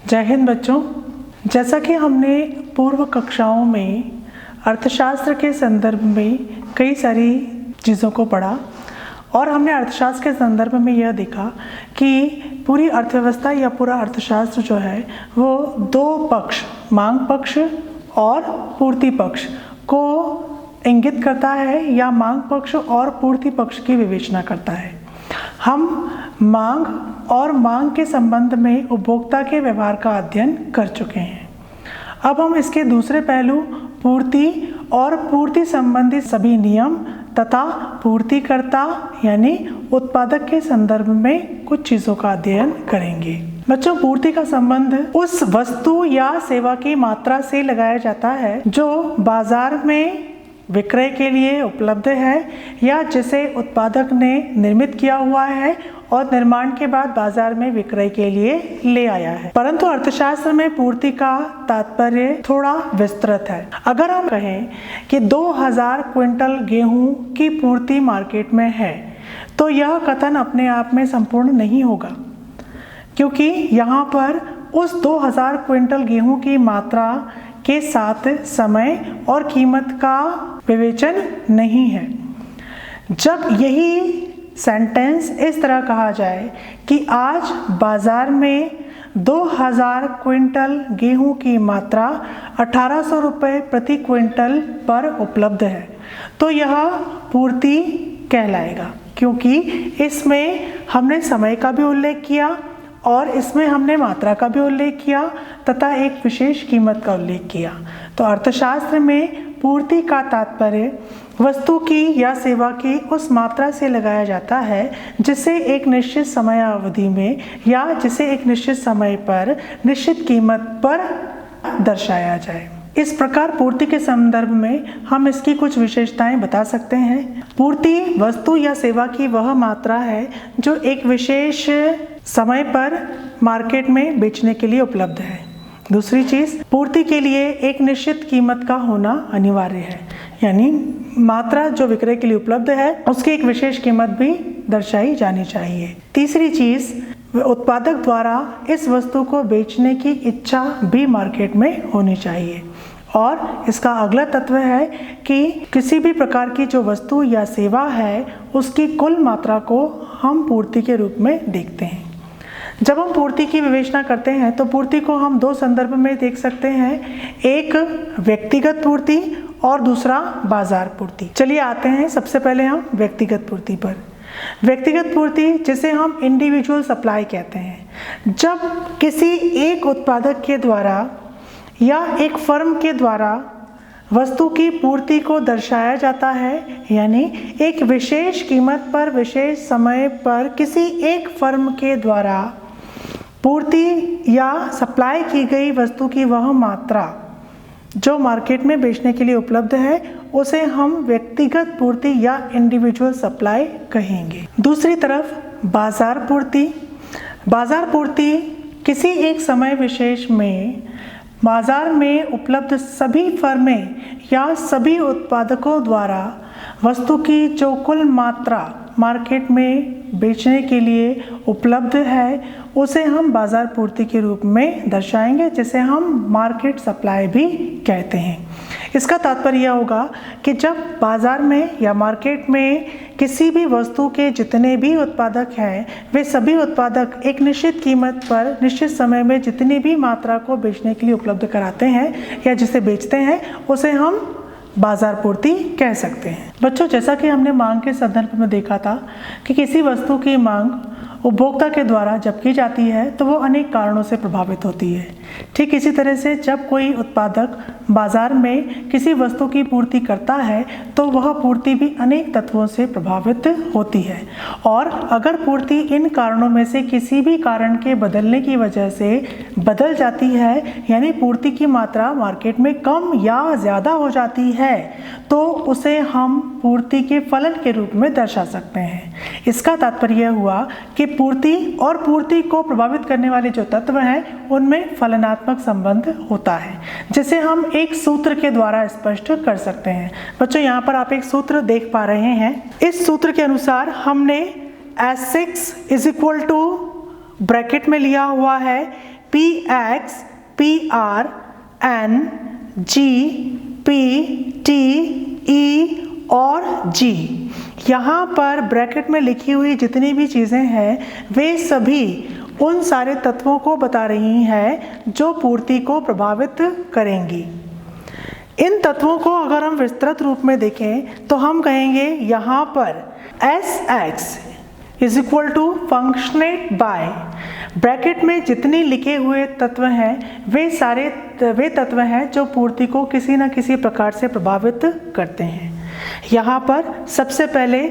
जय हिंद बच्चों। जैसा कि हमने पूर्व कक्षाओं में अर्थशास्त्र के संदर्भ में कई सारी चीज़ों को पढ़ा और हमने अर्थशास्त्र के संदर्भ में यह देखा कि पूरी अर्थव्यवस्था या पूरा अर्थशास्त्र जो है वो दो पक्ष, मांग पक्ष और पूर्ति पक्ष को इंगित करता है या मांग पक्ष और पूर्ति पक्ष की विवेचना करता है। हम मांग और मांग के संबंध में उपभोक्ता के व्यवहार का अध्ययन कर चुके हैं। अब हम इसके दूसरे पहलू पूर्ति और पूर्ति संबंधी सभी नियम तथा पूर्तिकर्ता यानी उत्पादक के संदर्भ में कुछ चीज़ों का अध्ययन करेंगे। बच्चों, पूर्ति का संबंध उस वस्तु या सेवा की मात्रा से लगाया जाता है जो बाजार में विक्रय के लिए उपलब्ध है या जिसे उत्पादक ने निर्मित किया हुआ है और निर्माण के बाद बाजार में विक्रय के लिए ले आया है। परंतु अर्थशास्त्र में पूर्ति का तात्पर्य थोड़ा विस्तृत है। अगर हम कहें कि 2000 क्विंटल गेहूं की पूर्ति मार्केट में है तो यह कथन अपने आप में संपूर्ण नहीं होगा, क्योंकि यहाँ पर उस 2000 क्विंटल गेहूं की मात्रा के साथ समय और कीमत का विवेचन नहीं है। जब यही सेंटेंस इस तरह कहा जाए कि आज बाजार में 2000 क्विंटल गेहूं की मात्रा 1800 रुपये प्रति क्विंटल पर उपलब्ध है तो यह पूर्ति कहलाएगा, क्योंकि इसमें हमने समय का भी उल्लेख किया और इसमें हमने मात्रा का भी उल्लेख किया तथा एक विशेष कीमत का उल्लेख किया। तो अर्थशास्त्र में पूर्ति का तात्पर्य वस्तु की या सेवा की उस मात्रा से लगाया जाता है जिसे एक निश्चित समय अवधि में या जिसे एक निश्चित समय पर निश्चित कीमत पर दर्शाया जाए। इस प्रकार पूर्ति के संदर्भ में हम इसकी कुछ विशेषताएं बता सकते हैं। पूर्ति वस्तु या सेवा की वह मात्रा है जो एक विशेष समय पर मार्केट में बेचने के लिए उपलब्ध है। दूसरी चीज, पूर्ति के लिए एक निश्चित कीमत का होना अनिवार्य है, यानी मात्रा जो विक्रय के लिए उपलब्ध है उसकी एक विशेष कीमत भी दर्शाई जानी चाहिए। तीसरी चीज, उत्पादक द्वारा इस वस्तु को बेचने की इच्छा भी मार्केट में होनी चाहिए। और इसका अगला तत्व है कि किसी भी प्रकार की जो वस्तु या सेवा है उसकी कुल मात्रा को हम पूर्ति के रूप में देखते हैं। जब हम पूर्ति की विवेचना करते हैं तो पूर्ति को हम दो संदर्भ में देख सकते हैं, एक व्यक्तिगत पूर्ति और दूसरा बाजार पूर्ति। चलिए आते हैं सबसे पहले हम व्यक्तिगत पूर्ति पर। व्यक्तिगत पूर्ति जिसे हम इंडिविजुअल सप्लाई कहते हैं, जब किसी एक उत्पादक के द्वारा या एक फर्म के द्वारा वस्तु की पूर्ति को दर्शाया जाता है, यानी एक विशेष कीमत पर विशेष समय पर किसी एक फर्म के द्वारा पूर्ति या सप्लाई की गई वस्तु की वह मात्रा जो मार्केट में बेचने के लिए उपलब्ध है उसे हम व्यक्तिगत पूर्ति या इंडिविजुअल सप्लाई कहेंगे। दूसरी तरफ बाजार पूर्ति। बाजार पूर्ति किसी एक समय विशेष में बाजार में उपलब्ध सभी फर्में या सभी उत्पादकों द्वारा वस्तु की जो कुल मात्रा मार्केट में बेचने के लिए उपलब्ध है उसे हम बाजार पूर्ति के रूप में दर्शाएंगे, जिसे हम मार्केट सप्लाई भी कहते हैं। इसका तात्पर्य यह होगा कि जब बाजार में या मार्केट में किसी भी वस्तु के जितने भी उत्पादक हैं वे सभी उत्पादक एक निश्चित कीमत पर निश्चित समय में जितनी भी मात्रा को बेचने के लिए उपलब्ध कराते हैं या जिसे बेचते हैं उसे हम बाजार पूर्ति कह सकते हैं। बच्चों, जैसा कि हमने मांग के संदर्भ में देखा था कि किसी वस्तु की मांग उपभोक्ता के द्वारा जब की जाती है तो वो अनेक कारणों से प्रभावित होती है। ठीक इसी तरह से जब कोई उत्पादक बाजार में किसी वस्तु की पूर्ति करता है तो वह पूर्ति भी अनेक तत्वों से प्रभावित होती है, और अगर पूर्ति इन कारणों में से किसी भी कारण के बदलने की वजह से बदल जाती है, यानी पूर्ति की मात्रा मार्केट में कम या ज़्यादा हो जाती है, तो उसे हम पूर्ति के फलन के रूप में दर्शा सकते हैं। इसका तात्पर्य हुआ कि पूर्ति और पूर्ति को प्रभावित करने वाले जो तत्व हैं उनमें फलनात्मक संबंध होता है, जिसे हम एक सूत्र के द्वारा स्पष्ट कर सकते हैं। बच्चों, यहाँ पर आप एक सूत्र देख पा रहे हैं। इस सूत्र के अनुसार हमने S6 is equal to bracket में लिया हुआ है PX, PR, N, G, P, T, E और G। यहाँ पर ब्रैकेट में लिखी हुई जितनी भी चीज़ें हैं वे सभी उन सारे तत्वों को बता रही हैं जो पूर्ति को प्रभावित करेंगी। इन तत्वों को अगर हम विस्तृत रूप में देखें तो हम कहेंगे यहाँ पर SX is equal to functionate by, bracket में जितनी लिखे हुए तत्व हैं वे तत्व हैं जो पूर्ति को किसी न किसी प्रकार से प्रभावित करते हैं। यहाँ पर सबसे पहले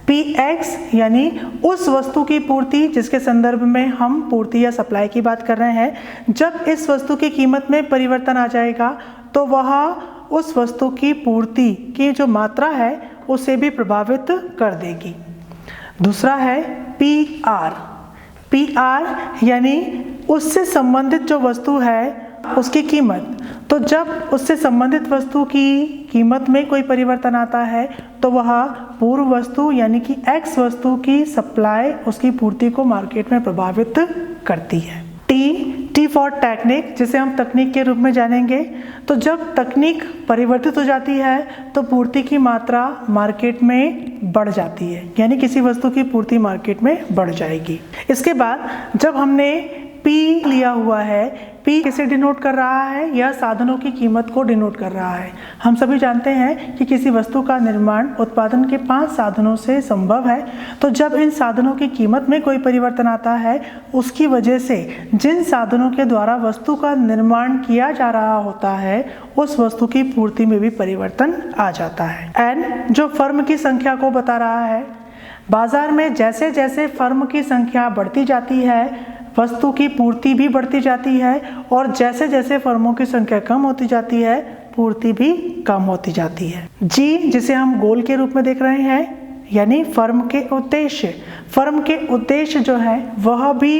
PX यानी उस वस्तु की पूर्ति जिसके संदर्भ में हम पूर्ति या सप्लाई की बात कर रहे हैं। जब इस वस्तु की कीमत में परिवर्तन आ जाएगा तो वह उस वस्तु की पूर्ति की जो मात्रा है उसे भी प्रभावित कर देगी। दूसरा है PR यानी उससे संबंधित जो वस्तु है उसकी कीमत। तो जब उससे संबंधित वस्तु की कीमत में कोई परिवर्तन आता है तो वह पूर्व वस्तु यानी कि X वस्तु की सप्लाई उसकी पूर्ति को मार्केट में प्रभावित करती है। T फॉर टेक्निक, जिसे हम तकनीक के रूप में जानेंगे। तो जब तकनीक परिवर्तित हो जाती है तो पूर्ति की मात्रा मार्केट में बढ़ जाती है, यानी किसी वस्तु की पूर्ति मार्केट में बढ़ जाएगी। इसके बाद जब हमने P लिया हुआ है, P किसे डिनोट कर रहा है? यह साधनों की कीमत को डिनोट कर रहा है। हम सभी जानते हैं कि किसी वस्तु का निर्माण उत्पादन के 5 साधनों से संभव है। तो जब इन साधनों की कीमत में कोई परिवर्तन आता है उसकी वजह से जिन साधनों के द्वारा वस्तु का निर्माण किया जा रहा होता है उस वस्तु की पूर्ति में भी परिवर्तन आ जाता है। N जो फर्म की संख्या को बता रहा है। बाजार में जैसे जैसे फर्म की संख्या बढ़ती जाती है वस्तु की पूर्ति भी बढ़ती जाती है और जैसे जैसे फर्मों की संख्या कम होती जाती है पूर्ति भी कम होती जाती है। G जिसे हम गोल के रूप में देख रहे हैं यानी फर्म के उद्देश्य जो है वह भी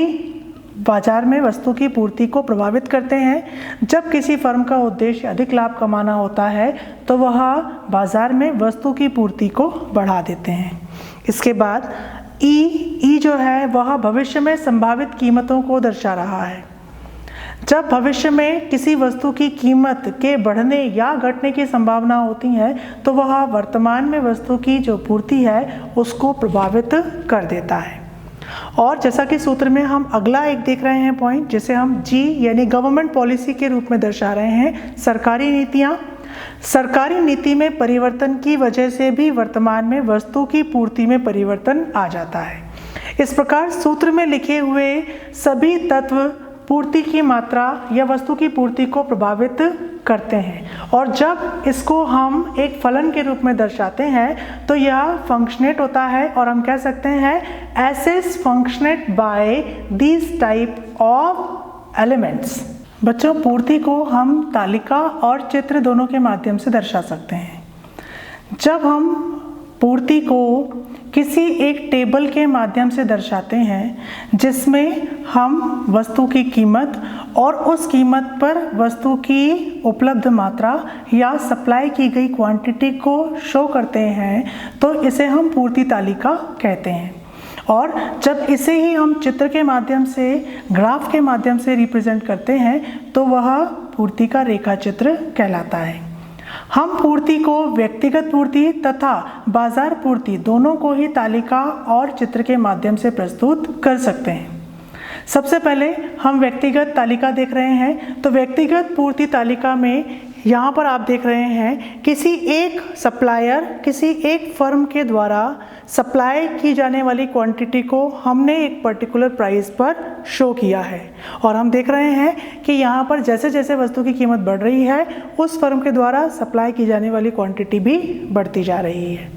बाजार में वस्तु की पूर्ति को प्रभावित करते हैं। जब किसी फर्म का उद्देश्य अधिक लाभ कमाना होता है तो वह बाजार में वस्तु की पूर्ति को बढ़ा देते हैं। इसके बाद E जो है वह भविष्य में संभावित कीमतों को दर्शा रहा है। जब भविष्य में किसी वस्तु की कीमत के बढ़ने या घटने की संभावना होती है तो वह वर्तमान में वस्तु की जो पूर्ति है उसको प्रभावित कर देता है। और जैसा कि सूत्र में हम अगला एक देख रहे हैं पॉइंट जिसे हम G यानी गवर्नमेंट पॉलिसी के रूप में दर्शा रहे हैं, सरकारी नीतियाँ। सरकारी नीति में परिवर्तन की वजह से भी वर्तमान में वस्तु की पूर्ति में परिवर्तन आ जाता है। इस प्रकार सूत्र में लिखे हुए सभी तत्व पूर्ति की मात्रा या वस्तु की पूर्ति को प्रभावित करते हैं और जब इसको हम एक फलन के रूप में दर्शाते हैं तो यह फंक्शनेट होता है और हम कह सकते हैं S is functionate by these type of elements. बच्चों, पूर्ति को हम तालिका और चित्र दोनों के माध्यम से दर्शा सकते हैं। जब हम पूर्ति को किसी एक टेबल के माध्यम से दर्शाते हैं जिसमें हम वस्तु की कीमत और उस कीमत पर वस्तु की उपलब्ध मात्रा या सप्लाई की गई क्वांटिटी को शो करते हैं तो इसे हम पूर्ति तालिका कहते हैं। और जब इसे ही हम चित्र के माध्यम से, ग्राफ के माध्यम से रिप्रेजेंट करते हैं तो वह पूर्ति का रेखा चित्र कहलाता है। हम पूर्ति को व्यक्तिगत पूर्ति तथा बाजार पूर्ति दोनों को ही तालिका और चित्र के माध्यम से प्रस्तुत कर सकते हैं। सबसे पहले हम व्यक्तिगत तालिका देख रहे हैं। तो व्यक्तिगत पूर्ति तालिका में यहाँ पर आप देख रहे हैं किसी एक सप्लायर, किसी एक फर्म के द्वारा सप्लाई की जाने वाली क्वांटिटी को हमने एक पर्टिकुलर प्राइस पर शो किया है और हम देख रहे हैं कि यहाँ पर जैसे जैसे वस्तु की कीमत बढ़ रही है उस फर्म के द्वारा सप्लाई की जाने वाली क्वांटिटी भी बढ़ती जा रही है।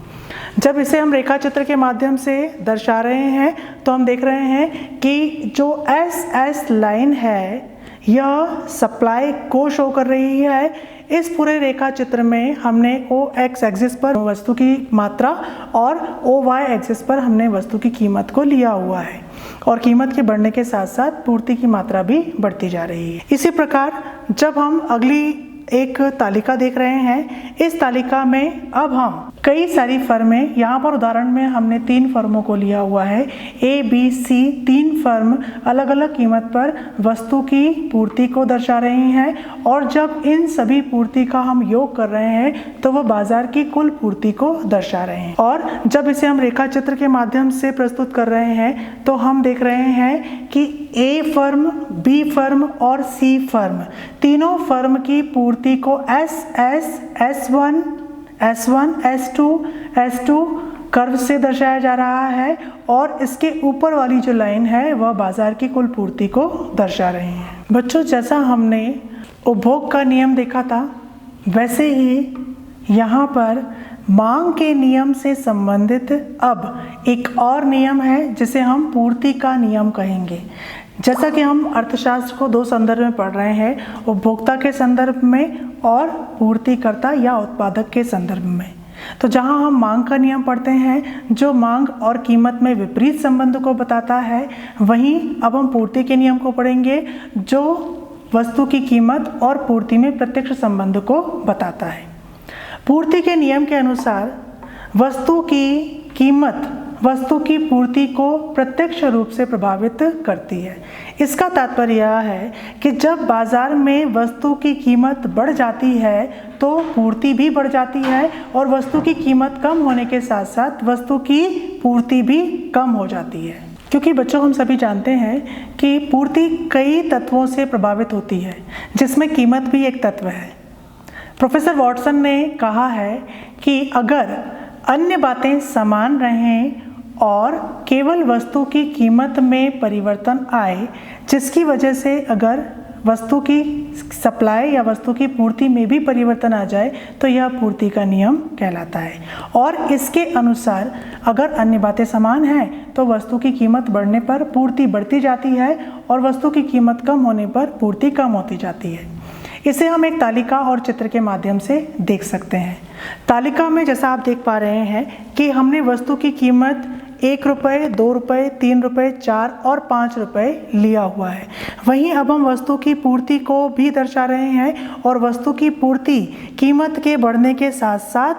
जब इसे हम रेखा चित्र के माध्यम से दर्शा रहे हैं तो हम देख रहे हैं कि जो एस लाइन है यह सप्लाई को शो कर रही है। इस पूरे रेखा चित्र में हमने ओ एक्स एक्सिस पर वस्तु की मात्रा और ओ वाई एक्सिस पर हमने वस्तु की कीमत को लिया हुआ है और कीमत के बढ़ने के साथ साथ पूर्ति की मात्रा भी बढ़ती जा रही है। इसी प्रकार जब हम अगली एक तालिका देख रहे हैं, इस तालिका में अब हम कई सारी फर्में, यहाँ पर उदाहरण में हमने 3 फर्मों को लिया हुआ है। ए, बी, सी 3 फर्म अलग अलग कीमत पर वस्तु की पूर्ति को दर्शा रही हैं और जब इन सभी पूर्ति का हम योग कर रहे हैं तो वह बाजार की कुल पूर्ति को दर्शा रहे हैं। और जब इसे हम रेखा चित्र के माध्यम से प्रस्तुत कर रहे हैं तो हम देख रहे हैं कि ए फर्म, बी फर्म और सी फर्म, तीनों फर्म की पूर्ति को S1, S2 कर्व से दर्शाया जा रहा है और इसके ऊपर वाली जो लाइन है वह बाजार की कुल पूर्ति को दर्शा रही है। बच्चों, जैसा हमने उपभोग का नियम देखा था वैसे ही यहाँ पर मांग के नियम से संबंधित अब एक और नियम है जिसे हम पूर्ति का नियम कहेंगे। जैसा कि हम अर्थशास्त्र को 2 संदर्भ में पढ़ रहे हैं, उपभोक्ता के संदर्भ में और पूर्तिकर्ता या उत्पादक के संदर्भ में। तो जहां हम मांग का नियम पढ़ते हैं जो मांग और कीमत में विपरीत संबंध को बताता है, वहीं अब हम पूर्ति के नियम को पढ़ेंगे जो वस्तु की कीमत और पूर्ति में प्रत्यक्ष संबंध को बताता है। पूर्ति के नियम के अनुसार वस्तु की कीमत वस्तु की पूर्ति को प्रत्यक्ष रूप से प्रभावित करती है। इसका तात्पर्य यह है कि जब बाजार में वस्तु की कीमत बढ़ जाती है तो पूर्ति भी बढ़ जाती है और वस्तु की कीमत कम होने के साथ साथ वस्तु की पूर्ति भी कम हो जाती है। क्योंकि बच्चों, हम सभी जानते हैं कि पूर्ति कई तत्वों से प्रभावित होती है जिसमें कीमत भी एक तत्व है। प्रोफेसर वॉटसन ने कहा है कि अगर अन्य बातें समान रहें और केवल वस्तु की कीमत में परिवर्तन आए जिसकी वजह से अगर वस्तु की सप्लाई या वस्तु की पूर्ति में भी परिवर्तन आ जाए तो यह पूर्ति का नियम कहलाता है। और इसके अनुसार अगर अन्य बातें समान हैं तो वस्तु की कीमत बढ़ने पर पूर्ति बढ़ती जाती है और वस्तु की कीमत कम होने पर पूर्ति कम होती जाती है। इसे हम एक तालिका और चित्र के माध्यम से देख सकते हैं। तालिका में जैसा आप देख पा रहे हैं कि हमने वस्तु की कीमत 1 रुपये, 2 रुपये, 3 रुपये, 4 और 5 रुपये लिया हुआ है। वहीं अब हम वस्तु की पूर्ति को भी दर्शा रहे हैं और वस्तु की पूर्ति कीमत के बढ़ने के साथ साथ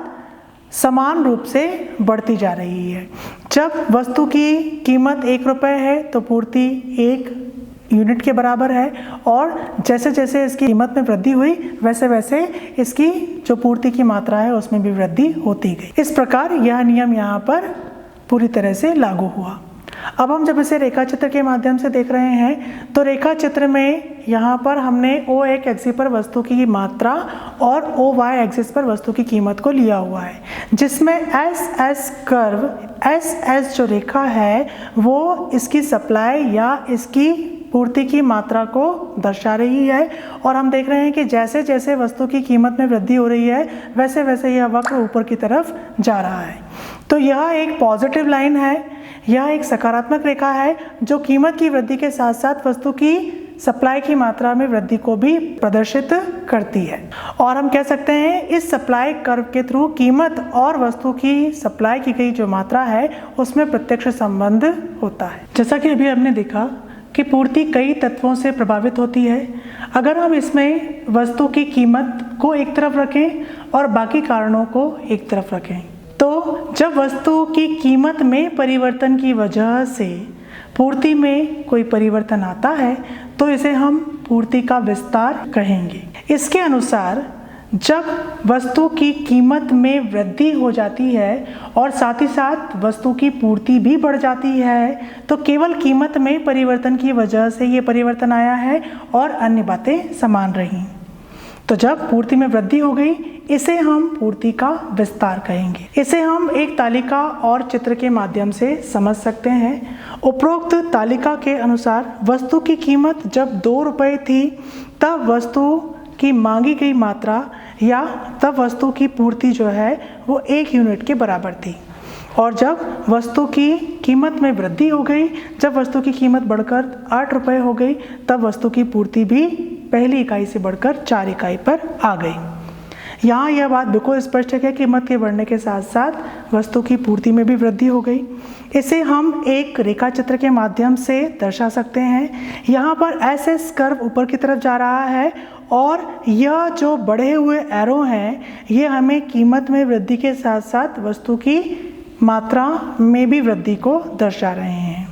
समान रूप से बढ़ती जा रही है। जब वस्तु की कीमत 1 रुपये है तो पूर्ति 1 यूनिट के बराबर है और जैसे जैसे इसकी कीमत में वृद्धि हुई वैसे वैसे इसकी जो पूर्ति की मात्रा है उसमें भी वृद्धि होती गई। इस प्रकार यह नियम यहाँ पर पूरी तरह से लागू हुआ। अब हम जब इसे रेखा चित्र के माध्यम से देख रहे हैं तो रेखा चित्र में यहाँ पर हमने OX एक्सिस पर वस्तु की मात्रा और OY एक्सिस पर वस्तु की कीमत को लिया हुआ है, जिसमें SS कर्व, SS जो रेखा है वो इसकी सप्लाई या इसकी पूर्ति की मात्रा को दर्शा रही है और हम देख रहे हैं कि जैसे जैसे वस्तु की कीमत में वृद्धि हो रही है वैसे वैसे यह वक्र ऊपर की तरफ जा रहा है। तो यह एक पॉजिटिव लाइन है, यह एक सकारात्मक रेखा है जो कीमत की वृद्धि के साथ साथ वस्तु की सप्लाई की मात्रा में वृद्धि को भी प्रदर्शित करती है। और हम कह सकते हैं इस सप्लाई कर्व के थ्रू कीमत और वस्तु की सप्लाई की गई जो मात्रा है उसमें प्रत्यक्ष संबंध होता है। जैसा कि अभी हमने देखा कि पूर्ति कई तत्वों से प्रभावित होती है। अगर हम इसमें वस्तु की कीमत को एक तरफ रखें और बाकी कारणों को एक तरफ रखें तो जब वस्तु की कीमत में परिवर्तन की वजह से पूर्ति में कोई परिवर्तन आता है तो इसे हम पूर्ति का विस्तार कहेंगे। इसके अनुसार जब वस्तु की कीमत में वृद्धि हो जाती है और साथ ही साथ वस्तु की पूर्ति भी बढ़ जाती है तो केवल कीमत में परिवर्तन की वजह से ये परिवर्तन आया है और अन्य बातें समान रहीं। तो जब पूर्ति में वृद्धि हो गई इसे हम पूर्ति का विस्तार कहेंगे। इसे हम एक तालिका और चित्र के माध्यम से समझ सकते हैं। उपरोक्त तालिका के अनुसार वस्तु की कीमत जब 2 रुपये थी तब वस्तु की मांगी गई मात्रा या तब वस्तु की पूर्ति जो है वो 1 यूनिट के बराबर थी और जब वस्तु की कीमत में वृद्धि हो गई, जब वस्तु की कीमत बढ़कर 8 रुपये हो गई तब वस्तु की पूर्ति भी पहली इकाई से बढ़कर 4 इकाई पर आ गई। यहाँ यह बात बिल्कुल स्पष्ट है कि कीमत के बढ़ने के साथ साथ वस्तु की पूर्ति में भी वृद्धि हो गई। इसे हम एक रेखा चित्र के माध्यम से दर्शा सकते हैं। यहाँ पर SS कर्व ऊपर की तरफ जा रहा है और यह जो बढ़े हुए एरो हैं ये हमें कीमत में वृद्धि के साथ साथ वस्तु की मात्रा में भी वृद्धि को दर्शा रहे हैं।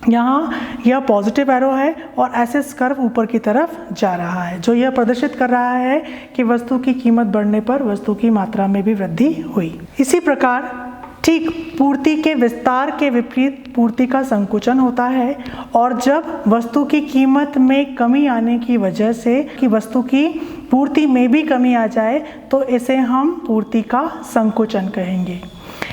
यहाँ यह पॉजिटिव एरो है और एसएस कर्व ऊपर की तरफ जा रहा है, जो यह प्रदर्शित कर रहा है कि वस्तु की कीमत बढ़ने पर वस्तु की मात्रा में भी वृद्धि हुई। इसी प्रकार ठीक पूर्ति के विस्तार के विपरीत पूर्ति का संकुचन होता है, और जब वस्तु की कीमत में कमी आने की वजह से कि वस्तु की पूर्ति में भी कमी आ जाए तो इसे हम पूर्ति का संकुचन कहेंगे।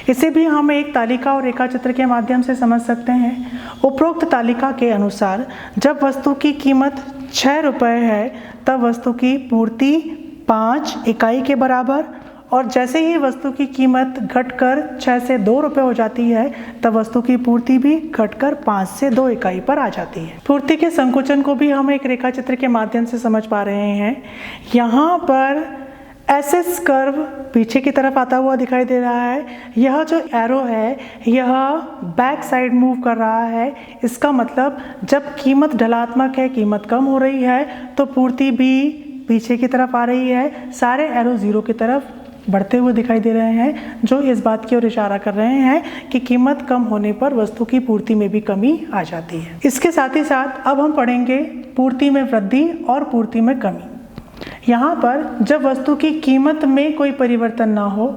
इसे भी हम एक तालिका और रेखा चित्र के माध्यम से समझ सकते हैं। उपरोक्त तालिका के अनुसार जब वस्तु की कीमत 6 रुपये है तब वस्तु की पूर्ति 5 इकाई के बराबर, और जैसे ही वस्तु की कीमत घटकर 6 से 2 रुपये हो जाती है तब वस्तु की पूर्ति भी घटकर 5 से 2 इकाई पर आ जाती है। पूर्ति के संकुचन को भी हम एक रेखा चित्र के माध्यम से समझ पा रहे हैं। यहाँ पर एसएस कर्व पीछे की तरफ आता हुआ दिखाई दे रहा है। यह जो एरो है यह बैक साइड मूव कर रहा है। इसका मतलब जब कीमत ढलात्मक है, कीमत कम हो रही है, तो पूर्ति भी पीछे की तरफ आ रही है। सारे एरो जीरो की तरफ बढ़ते हुए दिखाई दे रहे हैं, जो इस बात की ओर इशारा कर रहे हैं कि कीमत कम होने पर वस्तु की पूर्ति में भी कमी आ जाती है। इसके साथ ही साथ अब हम पढ़ेंगे पूर्ति में वृद्धि और पूर्ति में कमी। यहाँ पर जब वस्तु की कीमत में कोई परिवर्तन ना हो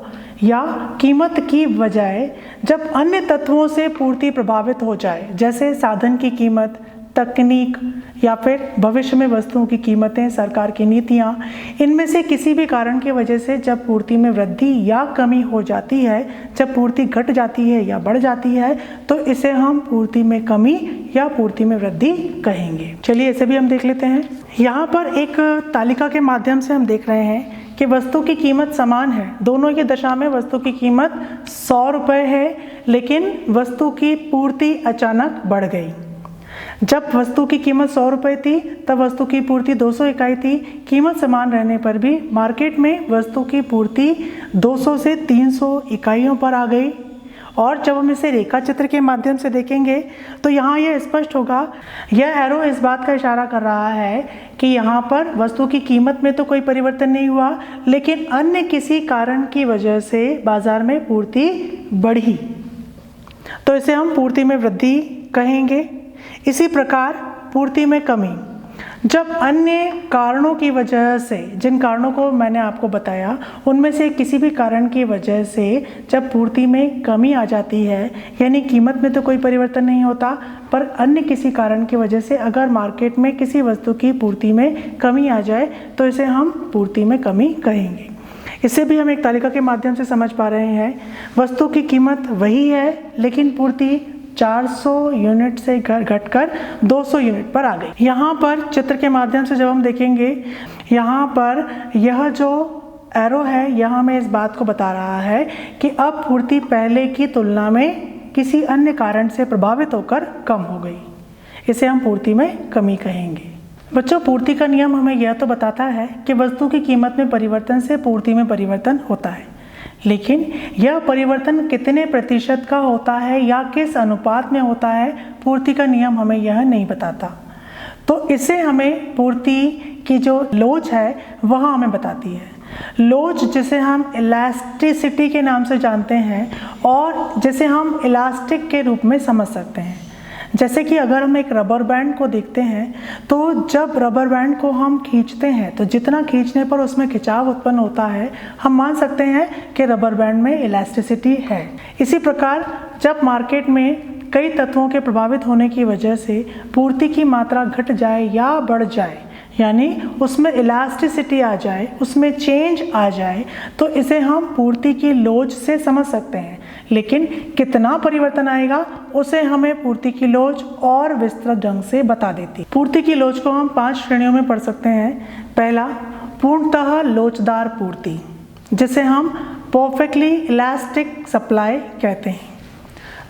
या कीमत की बजाय जब अन्य तत्वों से पूर्ति प्रभावित हो जाए, जैसे साधन की कीमत, तकनीक या फिर भविष्य में वस्तुओं की कीमतें, सरकार की नीतियाँ, इनमें से किसी भी कारण की वजह से जब पूर्ति में वृद्धि या कमी हो जाती है, जब पूर्ति घट जाती है या बढ़ जाती है, तो इसे हम पूर्ति में कमी या पूर्ति में वृद्धि कहेंगे। चलिए इसे भी हम देख लेते हैं। यहाँ पर एक तालिका के माध्यम से हम देख रहे हैं कि वस्तु की कीमत समान है। दोनों की दशा में वस्तु की कीमत 100 रुपये है, लेकिन वस्तु की पूर्ति अचानक बढ़ गई। जब वस्तु की कीमत 100 रुपये थी तब वस्तु की पूर्ति 200 इकाई थी। कीमत समान रहने पर भी मार्केट में वस्तु की पूर्ति 200 से 300 इकाइयों पर आ गई। और जब हम इसे रेखा चित्र के माध्यम से देखेंगे तो यहाँ यह स्पष्ट होगा, यह एरो इस बात का इशारा कर रहा है कि यहाँ पर वस्तु की कीमत में तो कोई परिवर्तन नहीं हुआ, लेकिन अन्य किसी कारण की वजह से बाजार में पूर्ति बढ़ी, तो इसे हम पूर्ति में वृद्धि कहेंगे। इसी प्रकार पूर्ति में कमी, जब अन्य कारणों की वजह से, जिन कारणों को मैंने आपको बताया उनमें से किसी भी कारण की वजह से जब पूर्ति में कमी आ जाती है, यानी कीमत में तो कोई परिवर्तन नहीं होता, पर अन्य किसी कारण की वजह से अगर मार्केट में किसी वस्तु की पूर्ति में कमी आ जाए तो इसे हम पूर्ति में कमी कहेंगे। इसे भी हम एक तालिका के माध्यम से समझ पा रहे हैं। वस्तु की कीमत वही है, लेकिन पूर्ति 400 यूनिट से घटकर 200 यूनिट पर आ गई। यहाँ पर चित्र के माध्यम से जब हम देखेंगे, यहाँ पर यह जो एरो है यह हमें इस बात को बता रहा है कि अब पूर्ति पहले की तुलना में किसी अन्य कारण से प्रभावित होकर कम हो गई। इसे हम पूर्ति में कमी कहेंगे। बच्चों, पूर्ति का नियम हमें यह तो बताता है कि वस्तु की कीमत में परिवर्तन से पूर्ति में परिवर्तन होता है, लेकिन यह परिवर्तन कितने प्रतिशत का होता है या किस अनुपात में होता है, पूर्ति का नियम हमें यह नहीं बताता। तो इसे हमें पूर्ति की जो लोच है वह हमें बताती है। लोच जिसे हम इलास्टिसिटी के नाम से जानते हैं और जिसे हम इलास्टिक के रूप में समझ सकते हैं। जैसे कि अगर हम एक रबर बैंड को देखते हैं तो जब रबर बैंड को हम खींचते हैं तो जितना खींचने पर उसमें खिंचाव उत्पन्न होता है, हम मान सकते हैं कि रबर बैंड में इलास्टिसिटी है। इसी प्रकार जब मार्केट में कई तत्वों के प्रभावित होने की वजह से पूर्ति की मात्रा घट जाए या बढ़ जाए, यानी उसमें इलास्टिसिटी आ जाए, उसमें चेंज आ जाए, तो इसे हम पूर्ति की लोच से समझ सकते हैं। लेकिन कितना परिवर्तन आएगा उसे हमें पूर्ति की लोच और विस्तृत ढंग से बता देती। पूर्ति की लोच को हम 5 श्रेणियों में पढ़ सकते हैं। पहला, पूर्णतः लोचदार पूर्ति, जिसे हम परफेक्टली इलास्टिक सप्लाई कहते हैं।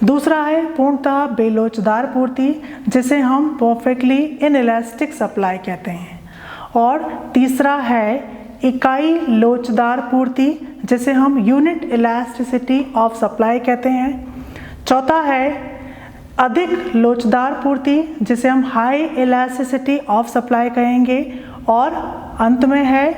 दूसरा है पूर्णतः बेलोचदार पूर्ति, जिसे हम परफेक्टली इनइलास्टिक सप्लाई कहते हैं। और तीसरा है इकाई लोचदार पूर्ति, जिसे हम यूनिट इलास्टिसिटी ऑफ सप्लाई कहते हैं। चौथा है अधिक लोचदार पूर्ति, जिसे हम हाई इलास्टिसिटी ऑफ सप्लाई कहेंगे। और अंत में है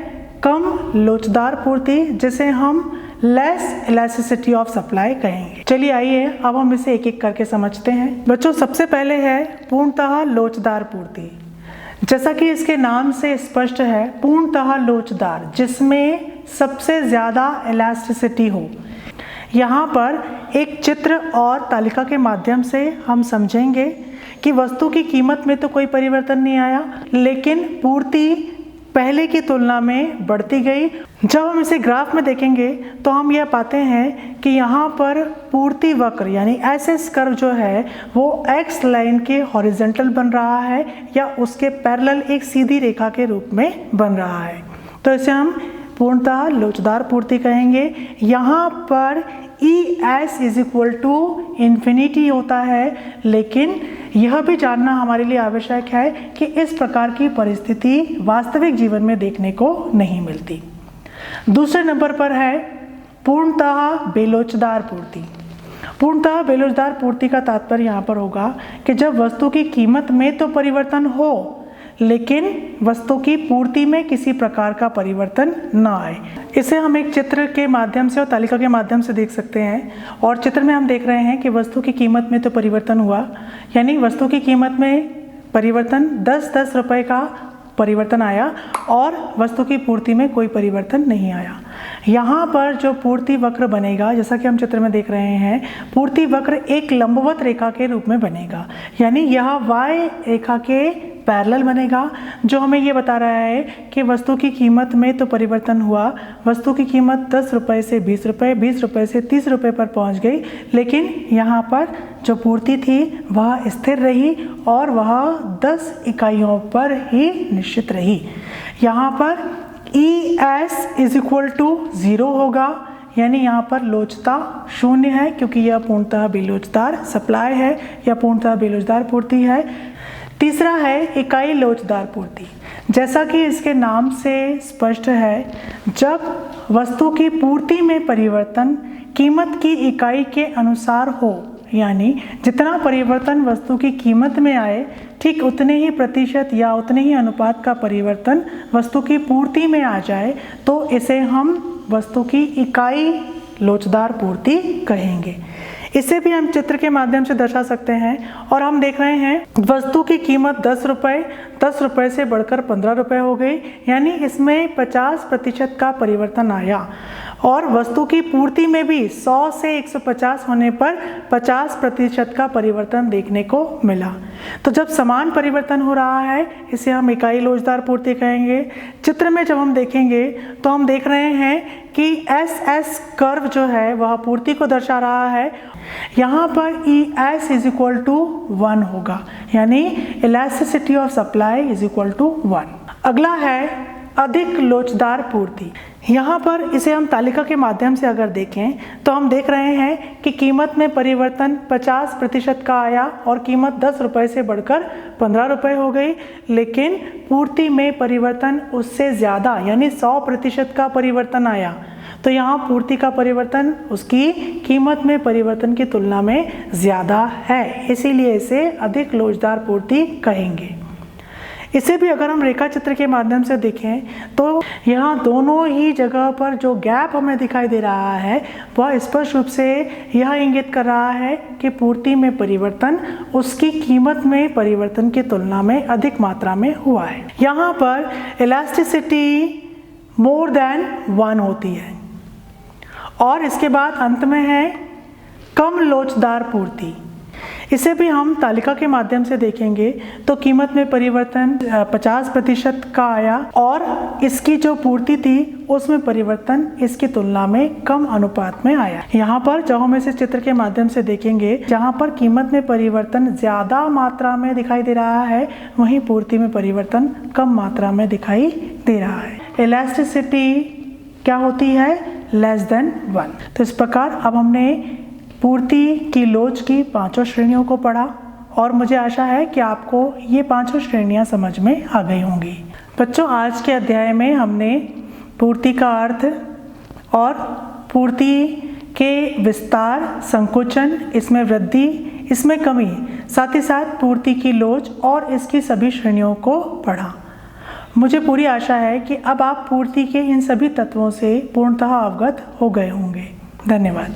कम लोचदार पूर्ति, जिसे हम लेस इलास्टिसिटी ऑफ सप्लाई कहेंगे। चलिए आइए अब हम इसे एक एक करके समझते हैं। बच्चों, सबसे पहले है पूर्णतः लोचदार पूर्ति। जैसा कि इसके नाम से स्पष्ट है, पूर्णतः लोचदार, जिसमें सबसे ज़्यादा इलास्टिसिटी हो। यहाँ पर एक चित्र और तालिका के माध्यम से हम समझेंगे कि वस्तु की कीमत में तो कोई परिवर्तन नहीं आया, लेकिन पूर्ति पहले की तुलना में बढ़ती गई। जब हम इसे ग्राफ में देखेंगे तो हम यह पाते हैं कि यहाँ पर पूर्ति वक्र यानी एसएस कर्व जो है वो एक्स लाइन के हॉरिजॉन्टल बन रहा है या उसके पैरेलल एक सीधी रेखा के रूप में बन रहा है। तो इसे हम पूर्णतः लोचदार पूर्ति कहेंगे। यहाँ पर E S is equal to infinity होता है, लेकिन यह भी जानना हमारे लिए आवश्यक है कि इस प्रकार की परिस्थिति वास्तविक जीवन में देखने को नहीं मिलती। दूसरे नंबर पर है पूर्णतः बेलोचदार पूर्ति। पूर्णतः बेलोचदार पूर्ति का तात्पर्य यहाँ पर होगा कि जब वस्तु की कीमत में तो परिवर्तन हो, लेकिन वस्तु की पूर्ति में किसी प्रकार का परिवर्तन न आए। इसे हम एक चित्र के माध्यम से और तालिका के माध्यम से देख सकते हैं। और चित्र में हम देख रहे हैं कि वस्तु की कीमत में तो परिवर्तन हुआ, यानी वस्तु की कीमत में परिवर्तन 10-10 रुपये का परिवर्तन आया और वस्तु की पूर्ति में कोई परिवर्तन नहीं आया। यहाँ पर जो पूर्ति वक्र बनेगा, जैसा कि हम चित्र में देख रहे हैं, पूर्ति वक्र एक लंबवत रेखा के रूप में बनेगा, यानी यह वाई रेखा के पैरेलल बनेगा, जो हमें ये बता रहा है कि वस्तु की कीमत में तो परिवर्तन हुआ। वस्तु की कीमत 10 रुपये से 20 रुपये, 20 रुपये से 30 रुपये पर पहुंच गई, लेकिन यहाँ पर जो पूर्ति थी वह स्थिर रही और वह 10 इकाइयों पर ही निश्चित रही। यहाँ पर E S is equal to 0 होगा, यानी यहाँ पर लोचता 0 है, क्योंकि यह पूर्णतः बेलोचदार सप्लाई है या पूर्णतः बेलोचदार पूर्ति है। तीसरा है इकाई लोचदार पूर्ति। जैसा कि इसके नाम से स्पष्ट है, जब वस्तु की पूर्ति में परिवर्तन कीमत की इकाई के अनुसार हो, यानी जितना परिवर्तन वस्तु की कीमत में आए, ठीक उतने ही प्रतिशत या उतने ही अनुपात का परिवर्तन वस्तु की पूर्ति में आ जाए, तो इसे हम वस्तु की इकाई लोचदार पूर्ति कहेंगे। इसे भी हम चित्र के माध्यम से दर्शा सकते हैं। और हम देख रहे हैं वस्तु की कीमत 10 रुपये से बढ़कर 15 रुपये हो गई, यानी इसमें 50% का परिवर्तन आया। और वस्तु की पूर्ति में भी 100 से 150 होने पर 50% का परिवर्तन देखने को मिला। तो जब समान परिवर्तन हो रहा है, इसे हम इकाई लोचदार पूर्ति कहेंगे। चित्र में जब हम देखेंगे तो हम देख रहे हैं कि एस एस कर्व जो है वह पूर्ति को दर्शा रहा है। यहाँ पर E S is equal to 1 होगा, यानी elasticity of supply is equal to 1। अगला है अधिक लोचदार पूर्ति। यहाँ पर इसे हम तालिका के माध्यम से अगर देखें तो हम देख रहे हैं कि कीमत में परिवर्तन 50% का आया और कीमत 10 रुपये से बढ़कर 15 रुपये हो गई, लेकिन पूर्ति में परिवर्तन उससे ज़्यादा यानी 100% का परिवर्तन आया। तो यहाँ पूर्ति का परिवर्तन उसकी कीमत में परिवर्तन की तुलना में ज़्यादा है, इसीलिए इसे अधिक लोचदार पूर्ति कहेंगे। इसे भी अगर हम रेखा चित्र के माध्यम से देखें तो यहाँ दोनों ही जगह पर जो गैप हमें दिखाई दे रहा है वह स्पष्ट रूप से यह इंगित कर रहा है कि पूर्ति में परिवर्तन उसकी कीमत में परिवर्तन की तुलना में अधिक मात्रा में हुआ है। यहाँ पर इलास्टिसिटी मोर देन 1 होती है। और इसके बाद अंत में है कम लोचदार पूर्ति। इसे भी हम तालिका के माध्यम से देखेंगे तो कीमत में परिवर्तन 50% का आया और इसकी जो पूर्ति थी उसमें परिवर्तन इसकी तुलना में कम अनुपात में आया। यहाँ पर जब हम इसे चित्र के माध्यम से देखेंगे, जहाँ पर कीमत में परिवर्तन ज़्यादा मात्रा में दिखाई दे रहा है, वहीं पूर्ति में परिवर्तन कम मात्रा में दिखाई दे रहा है। इलास्टिसिटी क्या होती है? Less than 1। तो इस प्रकार अब हमने पूर्ति की लोच की 5 श्रेणियों को पढ़ा और मुझे आशा है कि आपको ये 5 श्रेणियां समझ में आ गई होंगी। बच्चों, आज के अध्याय में हमने पूर्ति का अर्थ और पूर्ति के विस्तार, संकुचन, इसमें वृद्धि, इसमें कमी, साथ ही साथ पूर्ति की लोच और इसकी सभी श्रेणियों को पढ़ा। मुझे पूरी आशा है कि अब आप पूर्ति के इन सभी तत्वों से पूर्णतः अवगत हो गए होंगे। धन्यवाद।